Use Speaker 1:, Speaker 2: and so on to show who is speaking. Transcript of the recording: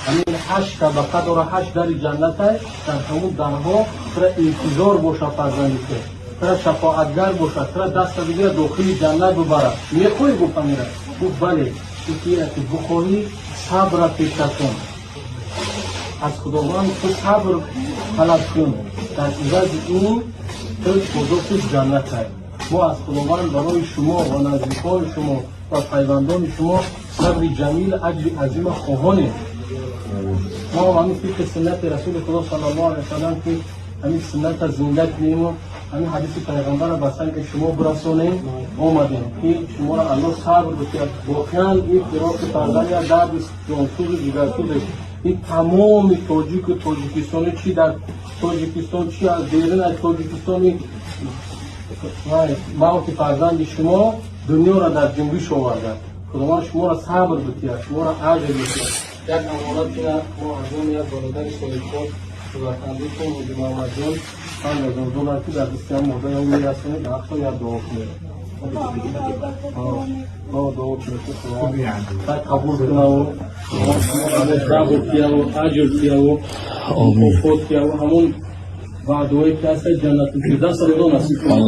Speaker 1: همین 8 طبقه داره، 8 در جنت است. در همون درها تر انتظار باشه فرزندی که تر شفاعتگر باشه، تر دست بگیره داخل جنت ببره. میخوای بفهمیره گفت بله که بخواهی صبر پیشه کن، از خداوند تو صبر طلب کن، در عوض این تو خدا جنت است. ما از خداوند برای شما و نزدیکان شما و پیوندان شما صبر جمیل اجر عظیم خواهانیم. ما همین فکر سنت رسول خدا صلی الله علیه وسلم که همین سنت زنده کنیم و همین حدیث پیغمبر را بسن که شما برسونیم آمدیم که شما را الله صبر بکرد. واقعا این فراق فرزند یا درد جانسوز دیگر سوزش این تمام تاجیک و تاجیکستانی چی در تاجیکستان چی از بیرون از تاجیکستانی موت فرزند شما دنیا را در جنبش آورده. خداوند شما را صبر بکرد، شما را اجر بکرد. یک امانت که ما از اون یک برادر سالیکات شدرخنده کن و جمع محمد $5,000 که در دستیان مورده یا میرسونه در اقصا یک دعا کنه. دعا کنه تا قبول کنه و صبر کیا و اجر کیا و مفاد کیا و همون بعد دوی که هست جنت الفردوس را نصیب کنه.